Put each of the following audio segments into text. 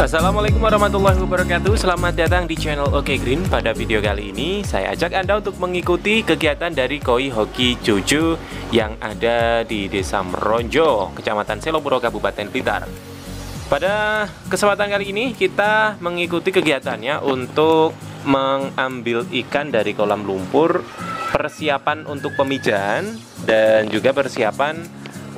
Assalamualaikum warahmatullahi wabarakatuh. Selamat datang di channel Oke Green. Pada video kali ini saya ajak Anda untuk mengikuti kegiatan dari Koi Hoki Jojo yang ada di Desa Meronjo, Kecamatan Selopuro, Kabupaten Blitar. Pada kesempatan kali ini kita mengikuti kegiatannya untuk mengambil ikan dari kolam lumpur, persiapan untuk pemijahan, dan juga persiapan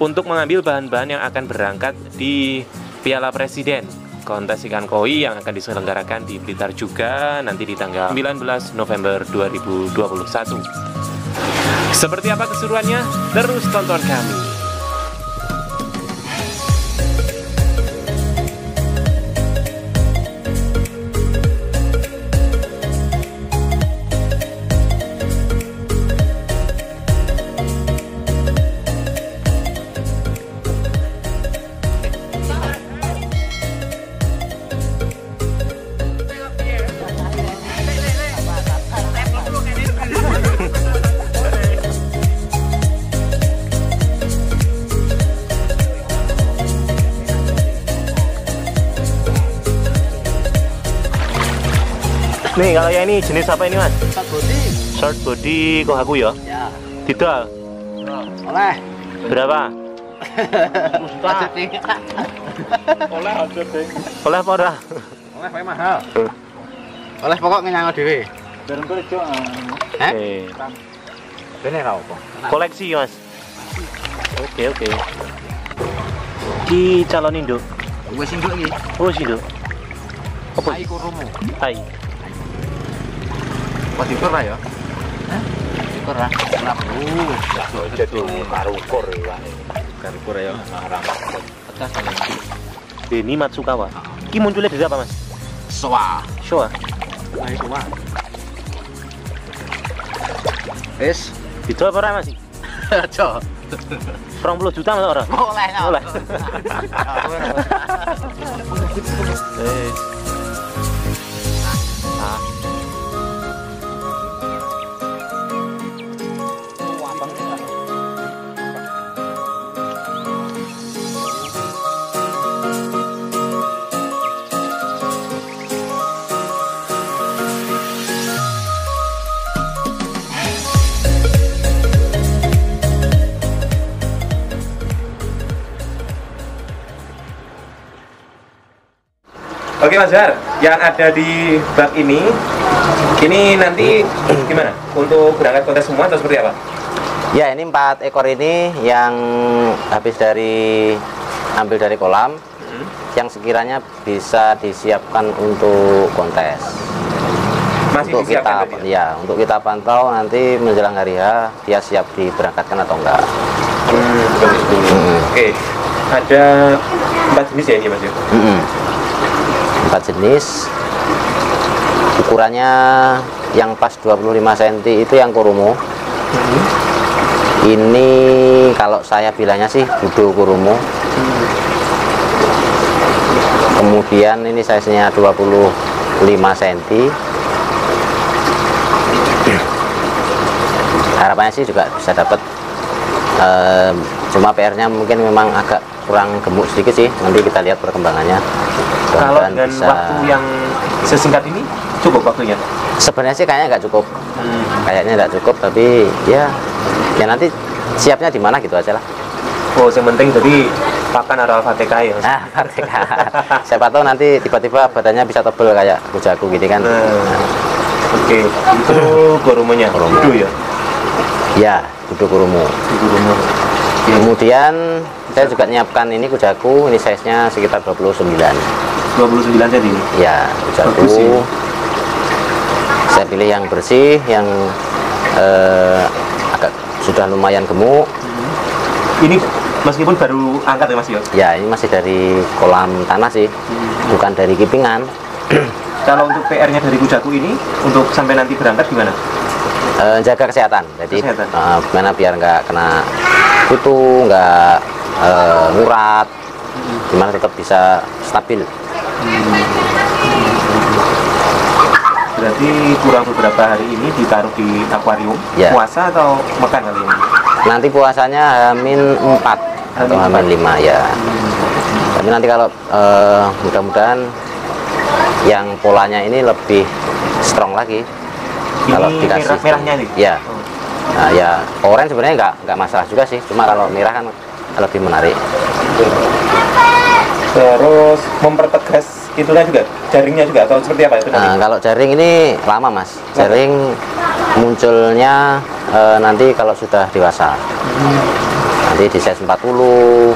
untuk mengambil bahan-bahan yang akan berangkat di Piala Presiden, kontes ikan koi yang akan diselenggarakan di Blitar juga nanti di tanggal 19 November 2021. Seperti apa keseruannya? Terus tonton kami. Nih, kalau yang ini jenis apa ini, Mas? Short body. Short body kohaku ya? Ya. Didol. Oleh. Berapa? Oleh aja deh. Oleh apa ora? Oleh paling mahal. Oleh pokok ngenyango dhewe. Bareng kok ijo. Oke. Bene ra opo. Koleksi, Mas. Oke. Ki calon induk. Wis induk iki. Oh, induk. Apa? Hai kurumu. Hai. Kok diukur ra ya? Hah? Diukur ra. Ora perlu. Jadi karukur ya. Karukur ya. Arang. Pedas aja. Ini Matsukawa. Ki munculnya dari apa, Mas? Soa. Showa. Hai soa. Wis, Didol apa ora, Mas? aja. 20 juta mas ora? Oleh. Oleh. Oke Mas Zahar, yang ada di bak ini nanti gimana? Untuk berangkat kontes semua atau seperti apa? Ya, ini 4 ekor ini yang habis ambil dari kolam, yang sekiranya bisa disiapkan untuk kontes. Masih untuk disiapkan kita, tadi ya? untuk kita pantau nanti menjelang hari H dia siap diberangkatkan atau enggak. Oke, ada 4 jenis ya ini Mas? 4 jenis. Ukurannya yang pas 25 cm itu yang kurumu. Ini kalau saya bilangnya sih budo kurumu. Kemudian ini size-nya 25 cm. Harapannya sih juga bisa dapat, cuma PR-nya mungkin memang agak kurang gemuk sedikit sih. Nanti kita lihat perkembangannya. Kalau dengan waktu yang sesingkat ini cukup waktunya? Sebenarnya sih kayaknya nggak cukup. Kayaknya nggak cukup, tapi ya nanti siapnya di mana gitu aja lah. Oh, yang penting jadi pakan atau Fateka ya? Fateka. Siapa tahu nanti tiba-tiba badannya bisa tebel kayak kujaku gitu kan. Oke, itu kurumunya? Budo ya? Ya, budo kurumu. Kemudian saya juga nyiapkan ini kujaku, ini size-nya sekitar 29 cm. Ya, kujaku. Saya pilih yang bersih, yang agak sudah lumayan gemuk. Ini meskipun baru angkat ya Mas ya? Ya, ini masih dari kolam tanah sih, bukan dari kipingan. Kalau untuk PR-nya dari kujaku ini, untuk sampai nanti berangkat gimana? jaga kesehatan. Jadi Kesehatan. gimana biar nggak kena kutu, nggak ngurat, gimana tetap bisa stabil. Berarti kurang beberapa hari ini ditaruh di akuarium. Ya. Puasa atau makan kali ini? Nanti puasanya H-4 atau H-5 ya. Tapi nanti kalau mudah-mudahan yang polanya ini lebih strong lagi. Kalau Ini dikasih merahnya nih? ya. Nah, ya orange sebenarnya nggak masalah juga sih. Cuma kalau merah kan lebih menarik. Terus mempertegas itulah juga, jaringnya juga atau seperti apa itu nanti? Nah, kalau jaring ini lama mas. Jaring munculnya nanti kalau sudah dewasa. Nanti di size 40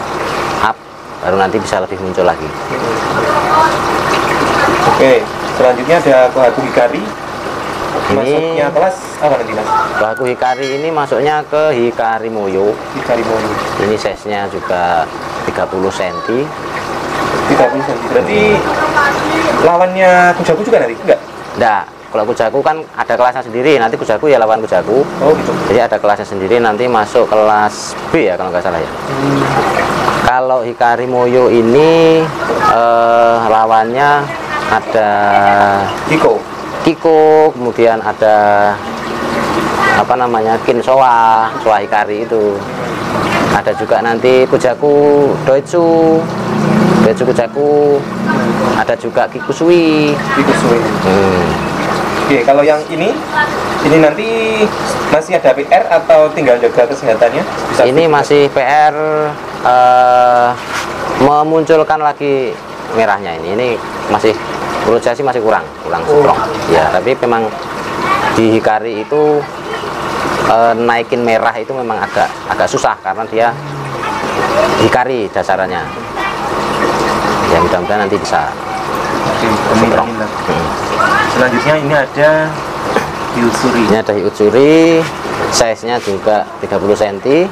up baru nanti bisa lebih muncul lagi. Oke, selanjutnya ada Kohaku Hikari. Ini Masuknya kelas apa nanti mas? Kohaku Hikari ini masuknya ke Hikari Moyo. Hikari mau Ini size-nya juga 30 cm. 30 cm. Berarti lawannya Kujaku juga nanti? Enggak? Enggak, kalau Kujaku kan ada kelasnya sendiri. Nanti Kujaku ya lawan Kujaku. Oh gitu. Jadi ada kelasnya sendiri, nanti masuk kelas B ya kalau nggak salah ya. Kalau Hikari Moyo ini lawannya ada Kiko, kemudian ada apa namanya Kinsoa, Soa Hikari itu. Ada juga nanti Kujaku Doitsu Kujaku, ada juga Kikusui. Oke, kalau yang ini nanti masih ada PR atau tinggal jaga kesehatannya? Bisa Ini masih PR memunculkan lagi merahnya ini masih menurut saya sih masih kurang strong. Ya, tapi memang di Hikari itu naikin merah itu memang agak susah karena dia Hikari dasarannya. Ya mudah-mudahan nanti bisa strong. Selanjutnya ini ada Hyutsuri. Ini ada Hyutsuri, size-nya juga 30 cm.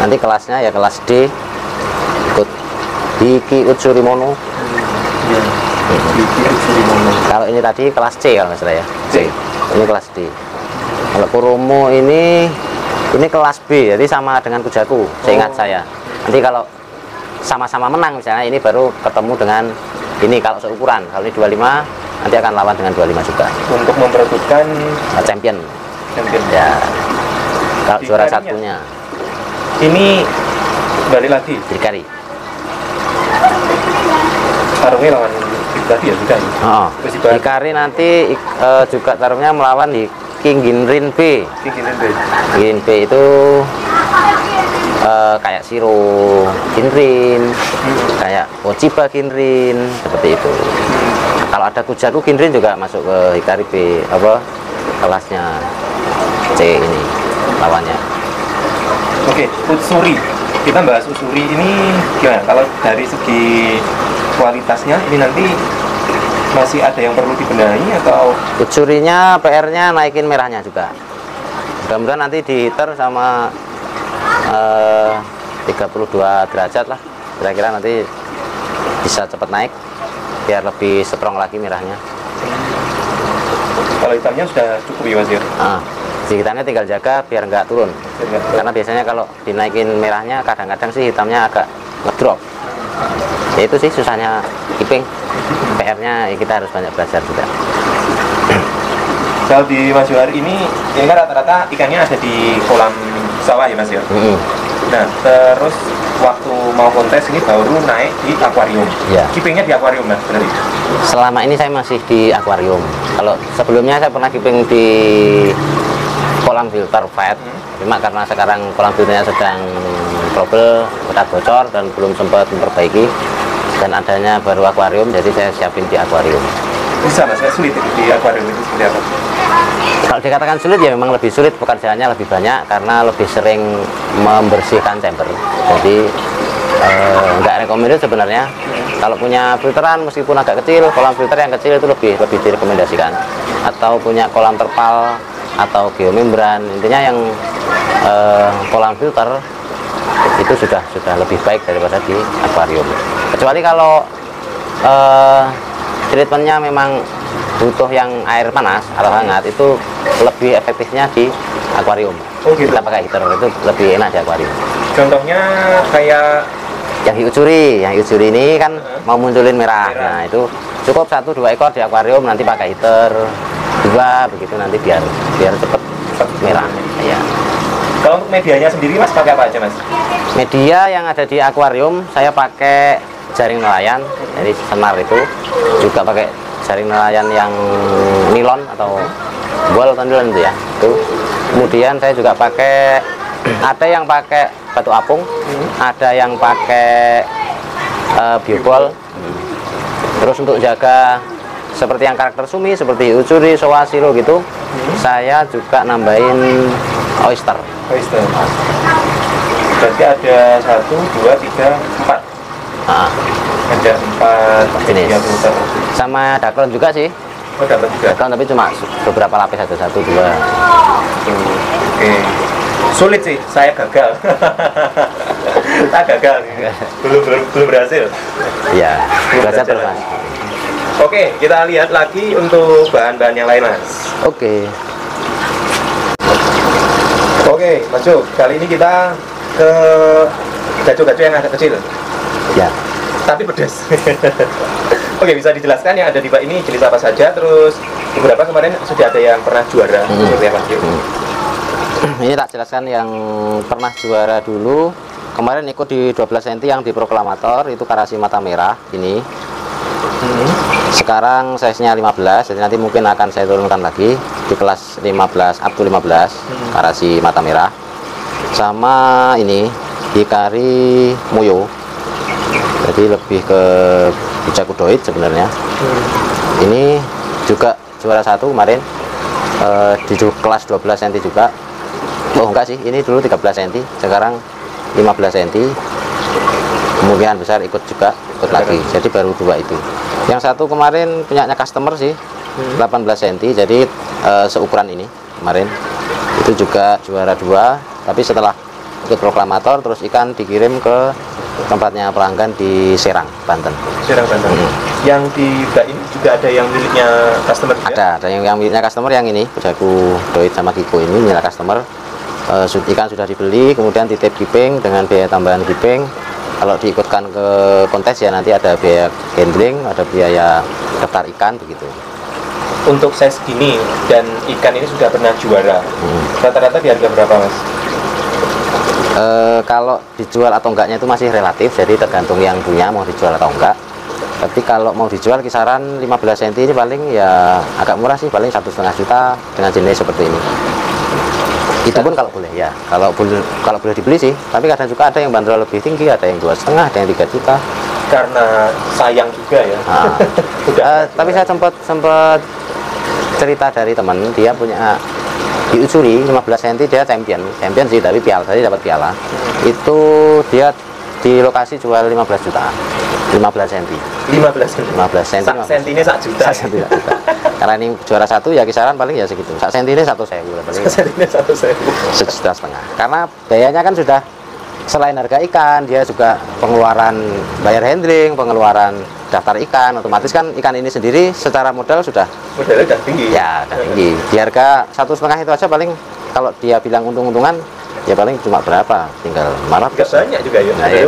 Nanti kelasnya ya kelas D, ikut Hiki Utsuri Mono. Kalau ini tadi kelas C kalau nggak salah ya. C. Ini kelas D. Kalau Kuromo ini kelas B, jadi sama dengan Kujaku. Seingat saya. Nanti kalau sama-sama menang misalnya ini baru ketemu dengan ini kalau seukuran. Kalau ini 25 nanti akan lawan dengan 25 juga. Untuk memperebutkan Champion. Ya. Kalau juara Hikarinya? satunya Ini balik lagi. Hikari. Tarungnya lawan tadi ya sudah. Oh, Terus dibahas. Hikari nanti juga tarungnya melawan di King Ginrin B. Ginrin B itu kayak Shiro Ginrin, kayak Ochiba Ginrin, seperti itu. Kalau ada Kujaku Ginrin juga masuk ke Hikari B, apa kelasnya C ini lawannya. Oke, Utsuri. Kita bahas Utsuri ini gimana? Kalau dari segi kualitasnya ini nanti masih ada yang perlu dibenahi atau? Utsurinya PR-nya naikin merahnya juga. Mudah-mudahan nanti di heater sama 32 derajat lah. Kira-kira nanti bisa cepat naik biar lebih strong lagi merahnya. Kalau hitamnya sudah cukup ya Mas ya? Di hitamnya tinggal jaga biar nggak turun. Karena biasanya kalau dinaikin merahnya kadang-kadang sih hitamnya agak ngedrop. Ya itu sih susahnya keeping. PR-nya ya kita harus banyak belajar juga. Kalau di Mas Johar ini kan rata-rata ikannya ada di kolam sawah ya Mas ya? Nah, terus waktu mau kontes ini baru naik di akuarium. Ya. Keepingnya di akuarium Mas, benar? Selama ini saya masih di akuarium. Kalau sebelumnya saya pernah keeping di kolam filter PET. Cuma karena sekarang kolam filternya sedang trouble, berat bocor dan belum sempat memperbaiki. Dan adanya baru akuarium, jadi saya siapin di akuarium. Bisa Mas, nggak sulit di akuarium itu seperti apa? Kalau dikatakan sulit ya memang lebih sulit, pekerjaannya lebih banyak karena lebih sering membersihkan chamber. Jadi nggak recommended sebenarnya. Kalau punya filteran meskipun agak kecil, kolam filter yang kecil itu lebih direkomendasikan. Atau punya kolam terpal atau geomembran, intinya yang kolam filter itu sudah lebih baik daripada di akuarium. Kecuali kalau treatmentnya memang butuh yang air panas atau hangat, itu lebih efektifnya di akuarium. Oh gitu. Kita pakai heater itu lebih enak di akuarium. Contohnya kayak Yang hiucuri ini kan mau munculin merah. Nah itu cukup 1-2 ekor di akuarium, nanti pakai heater 2 begitu, nanti biar cepet merah. Ya. kalau untuk medianya sendiri Mas pakai apa aja Mas? Media yang ada di akuarium saya pakai jaring nelayan, jadi senar itu, juga pakai jaring nelayan yang nilon atau bol atau nilon itu ya. Itu. Kemudian saya juga pakai, ada yang pakai batu apung, ada yang pakai biobol. Terus untuk jaga seperti yang karakter sumi, seperti ucuri, soa, silo gitu, saya juga nambahin oyster. Berarti ada 1, 2, 3, 4. Ada 4 jenis. filter. Sama daklon juga sih. Oh dapat juga. Daklon tapi cuma beberapa lapis aja, 1, 2. Oke. Sulit sih, saya gagal. Saya gagal. Belum berhasil. Ya, belajar terus berjalan. Mas. Oke, kita lihat lagi untuk bahan-bahan yang lain Mas. Oke. Oke, Mas Jo, kali ini kita ke gaco-gaco yang agak kecil, Ya. tapi pedas. Oke, bisa dijelaskan yang ada di bak ini jenis apa saja, terus beberapa kemarin sudah ada yang pernah juara, seperti apa sih? Ini tak jelaskan yang pernah juara dulu. Kemarin ikut di 12 cm yang di proklamator, itu karasi mata merah ini. Sekarang size-nya 15, jadi nanti mungkin akan saya turunkan lagi di kelas 15 up to 15 karasi mata merah. Sama ini hikari muyo. Jadi lebih ke bucakudoid sebenarnya. Ini juga juara 1 kemarin di kelas 12 cm juga. Oh enggak sih, ini dulu 13 cm, sekarang 15 cm. Kemungkinan besar ikut lagi. Jadi baru 2 itu. Yang satu kemarin punyanya customer sih, 18 cm, jadi seukuran ini kemarin. Itu juga juara 2, tapi setelah ikut proklamator terus ikan dikirim ke tempatnya pelanggan di Serang, Banten. Serang Banten. Yang di bak ini juga ada yang miliknya customer juga? Ada yang miliknya customer yang ini, Bujaku Doit sama Kiko ini milik customer. Ikan sudah dibeli, kemudian titip keeping dengan biaya tambahan keeping. Kalau diikutkan ke kontes ya nanti ada biaya handling, ada biaya daftar ikan begitu. Untuk size gini dan ikan ini sudah pernah juara, rata-rata di harga berapa Mas? Kalau dijual atau enggaknya itu masih relatif, jadi tergantung yang punya mau dijual atau enggak. Tapi kalau mau dijual kisaran 15 cm ini paling ya agak murah sih, paling 1,5 juta dengan jenis seperti ini. Itu pun kalau boleh ya, kalau boleh dibeli sih. Tapi kadang juga ada yang bandrol lebih tinggi, ada yang 2,5, ada yang 3 juta. Karena sayang juga ya. Tapi saya sempat cerita dari teman, dia punya diucuri 15 cm, dia champion sih, tapi piala tadi dapat piala. Itu dia di lokasi jual 15 juta. 15 cm. 15 cm. Sak sentine 1 juta. Karena ini juara 1 ya kisaran paling ya segitu. Sak sentine 1.000 paling. Sak sentine 1.000. 1,5 juta. Karena biayanya kan sudah selain harga ikan, dia juga pengeluaran bayar handling, pengeluaran daftar ikan, otomatis kan ikan ini sendiri secara modal sudah modalnya udah tinggi. Ya, udah tinggi. Di harga 1,5 itu aja paling kalau dia bilang untung-untungan ya paling cuma berapa, tinggal 500. Gak banyak juga ya. Nah, ya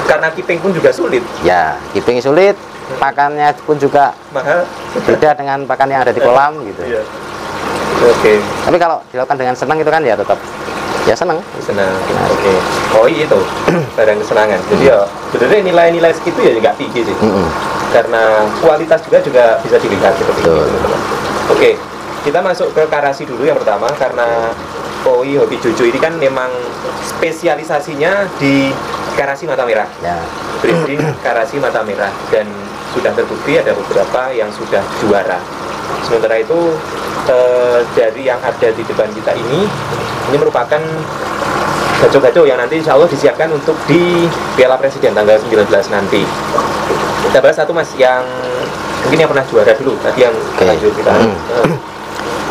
karena keeping pun juga sulit. Ya, keeping sulit, pakannya pun juga mahal. Beda dengan pakan yang ada di kolam gitu. Iya. Oke. Tapi kalau dilakukan dengan senang itu kan ya tetap ya senang. Senang. Oke. Oh iya itu barang kesenangan. Jadi ya sebenarnya nilai-nilai segitu ya nggak tinggi sih. Karena kualitas juga bisa dilihat seperti itu. Oke. Kita masuk ke karasi dulu yang pertama, karena Koi Hoki Jojo ini kan memang spesialisasinya di karasi mata merah. Ya. Breeding karasi mata merah, dan sudah terbukti ada beberapa yang sudah juara. Sementara itu dari yang ada di depan kita ini merupakan gaco-gaco yang nanti insya Allah disiapkan untuk di Piala Presiden tanggal 19 nanti. Kita bahas satu Mas, yang mungkin yang pernah juara dulu tadi yang lanjut kita.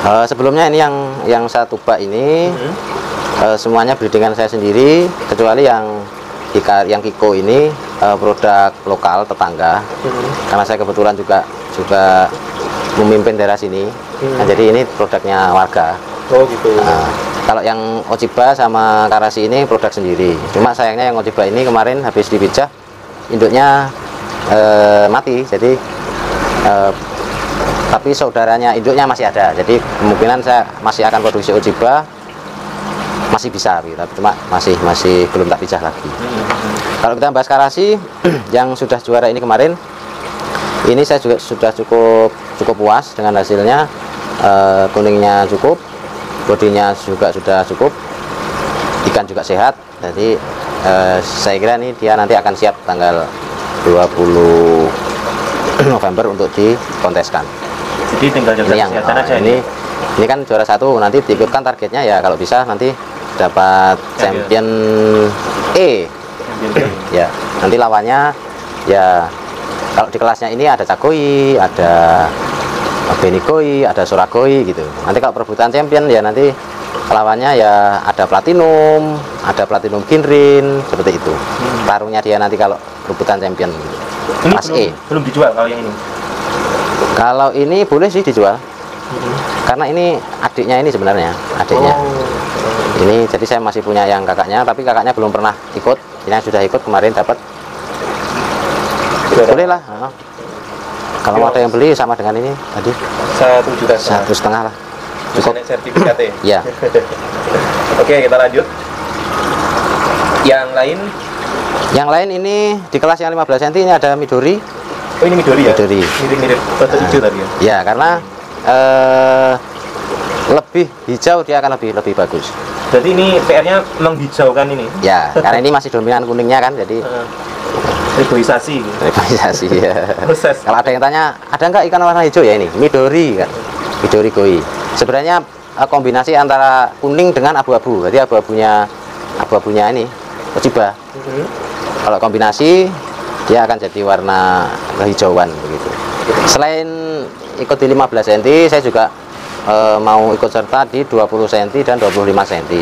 Sebelumnya ini yang satu bak ini semuanya breedingan saya sendiri, kecuali yang Kiko ini produk lokal tetangga. Karena saya kebetulan juga memimpin daerah sini. Nah, jadi ini produknya warga. Oh gitu. Nah, kalau yang Ochiba sama Karasi ini produk sendiri. Cuma sayangnya yang Ochiba ini kemarin habis dipijah, induknya mati. Jadi tapi saudaranya induknya masih ada. Jadi kemungkinan saya masih akan produksi Ochiba, masih bisa, gitu. Cuma masih belum tak pijah lagi. Kalau kita bahas Karasi yang sudah juara ini kemarin, ini saya juga sudah cukup puas dengan hasilnya. Kuningnya cukup, bodinya juga sudah cukup, ikan juga sehat. Jadi saya kira ini dia nanti akan siap tanggal 20 November untuk dikonteskan. Jadi tinggal jaga kesehatan aja ini kan juara 1, nanti diikutkan targetnya ya kalau bisa nanti dapat champion E. Ya, nanti lawannya ya kalau di kelasnya ini ada Cakoi, ada Benigoi, ada Suragoi gitu. Nanti kalau perebutan champion ya nanti lawannya ya ada Platinum Ginrin, seperti itu. Tarungnya dia nanti kalau perebutan champion. Ini Kelas E. Belum dijual kalau yang ini. Kalau ini boleh sih dijual. Karena ini adiknya ini sebenarnya, adiknya. Ini jadi saya masih punya yang kakaknya, tapi kakaknya belum pernah ikut. Ini yang sudah ikut kemarin dapat. Boleh lah. Kalau mau ada yang beli sama dengan ini tadi 1,5 juta lah. Cukup sertifikatnya. Ya. Oke, kita lanjut. Yang lain ini di kelas yang 15 cm ini ada Midori. Oh, ini Midori ya? Midori. Mirip-mirip batu hijau tadi ya? Ya, karena lebih hijau dia akan lebih bagus. Jadi ini PR-nya menghijaukan ini? Ya, karena ini masih dominan kuningnya kan, jadi reboisasi. Reboisasi ya. Proses. Kalau ada yang tanya, ada nggak ikan warna hijau ya ini? Midori kan, Midori Koi. Sebenarnya kombinasi antara kuning dengan abu-abu. Jadi abu-abunya ini Ochiba. Kalau kombinasi dia akan jadi warna kehijauan begitu. Selain ikut di 15 cm, saya juga mau ikut serta di 20 cm dan 25 cm.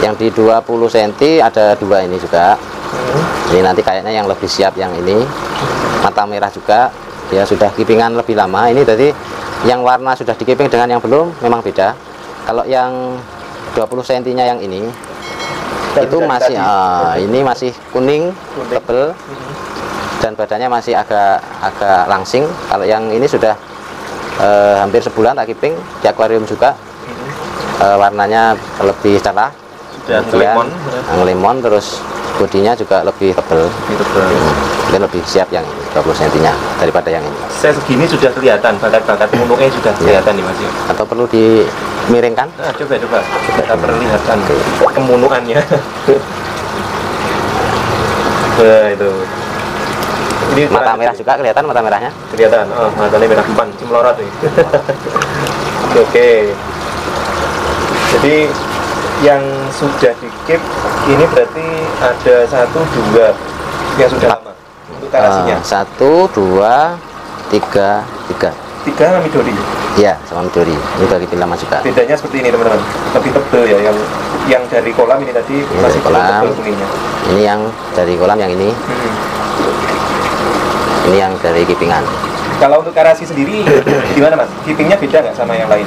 Yang di 20 cm ada 2 ini juga. Ini nanti kayaknya yang lebih siap yang ini. Mata merah juga. Dia sudah keepingan lebih lama. Ini tadi yang warna sudah dikeeping dengan yang belum memang beda. Kalau yang 20 cm-nya yang ini itu masih ini masih kuning tebel dan badannya masih agak langsing. Kalau yang ini sudah hampir sebulan tak keeping di akuarium juga, warnanya lebih cerah, lemon, terus bodinya juga lebih tebal, dan lebih siap yang 20 cm nya daripada yang ini. Saya segini sudah kelihatan bakat mulutnya sudah kelihatan nih Mas. Atau perlu dimiringkan? Nah, coba kita perlihatkan kemunuannya. Itu. Ini mata merah juga kelihatan, mata merahnya? Kelihatan, matanya merah depan, cimlorot nih. Oke. Jadi yang sudah di-keep ini berarti ada 1, 2 yang sudah lama untuk Karasinya. 1, 2, 3. 3 sama Midori? Iya, sama Midori. Ini bagi lama juga. Bedanya seperti ini teman-teman, lebih tebel ya. Yang dari kolam ini tadi ini masih kolam, tebel kuningnya. Ini yang dari kolam yang ini. Ini yang dari keepingan. Kalau untuk Karasi sendiri gimana Mas? Keepingnya beda nggak sama yang lain?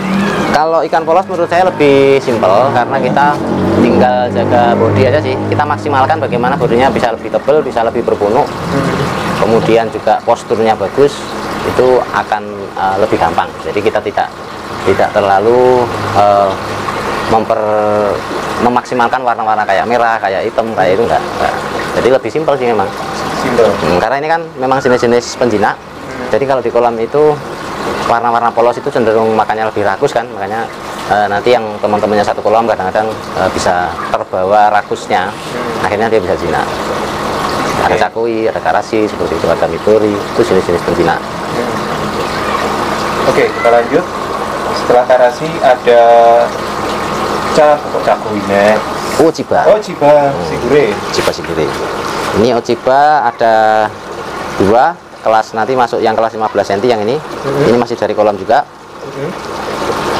Kalau ikan polos menurut saya lebih simpel karena kita tinggal jaga bodi aja sih. Kita maksimalkan bagaimana bodinya bisa lebih tebal, bisa lebih berpunuk. Kemudian juga posturnya bagus, itu akan lebih gampang. Jadi kita tidak terlalu memaksimalkan warna-warna kayak merah, kayak hitam, kayak itu enggak. Jadi lebih simpel sih memang. Karena ini kan memang jenis-jenis penjinak. Jadi kalau di kolam itu warna-warna polos itu cenderung makannya lebih rakus kan, makanya nanti yang teman-temannya satu kolam kadang-kadang bisa terbawa rakusnya, akhirnya dia bisa jinak. Ada Cakoi, ada Karasi, seperti itu, ada Midori, itu jenis-jenis penjinak. Oke, kita lanjut. Setelah Karasi ada Cakoi-nya. Ochiba. Ochiba Sigure. Sigure. Ini Ochiba ada 2 kelas, nanti masuk yang kelas 15 cm yang ini. Ini masih dari kolam juga.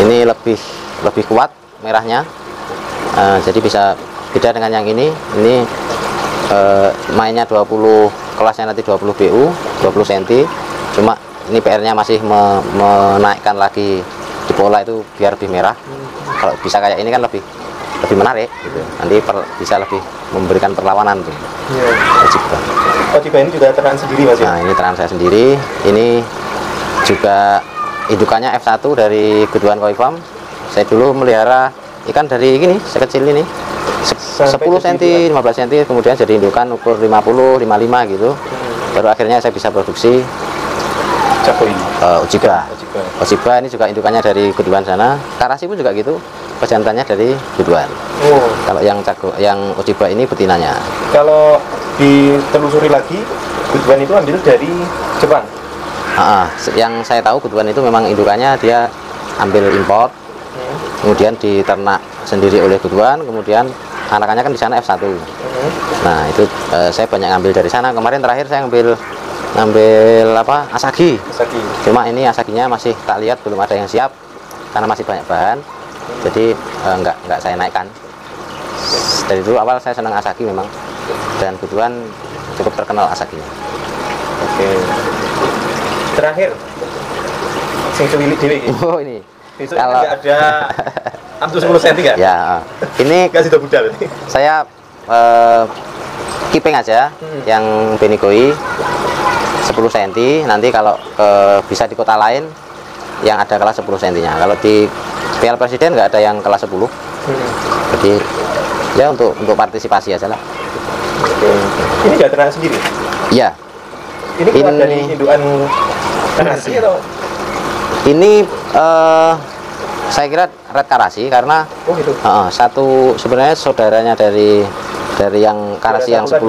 Ini lebih kuat merahnya. Jadi bisa beda dengan yang ini. Ini mainnya 20, kelasnya nanti 20 BU, 20 cm. Cuma ini PR-nya masih menaikkan lagi di pola itu biar lebih merah. Kalau bisa kayak ini kan lebih menarik gitu. Nanti bisa lebih memberikan perlawanan tuh. Ochiba. Ochiba ini juga ternak sendiri Mas ya? Nah, ini ternak saya sendiri. Ini juga indukannya F1 dari Guduan Koi Farm. Saya dulu melihara ikan dari gini, sekecil ini. 10 cm, 15 cm, kemudian jadi indukan ukur 50, 55 gitu. Baru akhirnya saya bisa produksi Ochiba. Ochiba ini juga indukannya dari Guduan sana. Karasi pun juga gitu, pejantannya dari Guduan. Kalau yang Ochiba ini betinanya. Kalau ditelusuri lagi, Guduan itu ambil dari Jepang. Yang saya tahu Guduan itu memang indukannya dia ambil import, kemudian diternak sendiri oleh Guduan, kemudian anakannya kan di sana F1. Nah itu saya banyak ngambil dari sana. Kemarin terakhir saya ngambil apa, Asagi. Cuma ini Asaginya masih tak lihat belum ada yang siap karena masih banyak bahan, jadi nggak saya naikkan. Dari dulu awal saya senang Asagi memang, dan Guduan cukup terkenal Asaginya. Terakhir sing cuwili dhewe iki. Oh ini. Besok kalau ada amtu 10 cm enggak? Ya. Ini kasih budal. Saya keeping aja yang Benigoi 10 cm. Nanti kalau bisa di kota lain yang ada kelas 10 cm-nya. Kalau di Piala Presiden nggak ada yang kelas 10. Jadi ya untuk partisipasi aja lah. Ini juga ternak sendiri? Iya. Ini keluar dari indukan Karasi atau? Ini saya kira Red Karasi karena gitu. Satu sebenarnya saudaranya dari yang Karasi yang 10.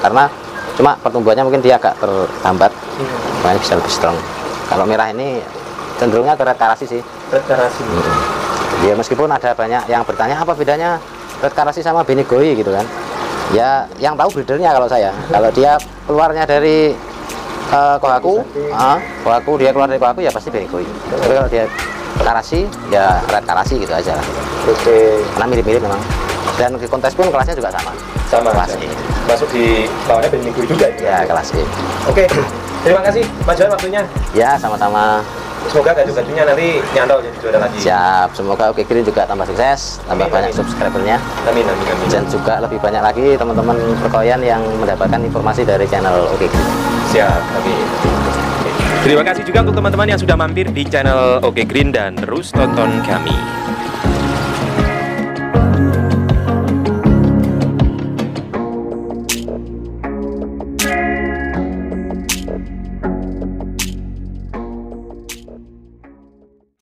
Karena cuma pertumbuhannya mungkin dia agak terhambat, makanya bisa lebih strong. Kalau merah ini cenderungnya ke Red Karasi sih. Red Karasi. Ya meskipun ada banyak yang bertanya apa bedanya Red Karasi sama Benigoi gitu kan. Ya yang tahu breedernya kalau saya. Kalau dia keluarnya dari Kohaku, dia keluar dari Kohaku ya pasti Benigoi. Tapi kalau dia Karasi ya Red Karasi gitu aja lah. Karena mirip-mirip memang. Dan di kontes pun kelasnya juga sama. Kelas E. Masuk di bawahnya Benigoi juga ya kelas E. Terima kasih Mas Johan waktunya. Ya sama-sama. Semoga gaduh-gaduhnya nanti nyantol jadi juara lagi. Siap, semoga Oke Green juga tambah sukses, tambah banyak subscribernya. Amin. Dan juga lebih banyak lagi teman-teman perkoyan yang mendapatkan informasi dari channel Oke Green. Siap, amin. Terima kasih juga untuk teman-teman yang sudah mampir di channel Oke Green dan terus tonton kami.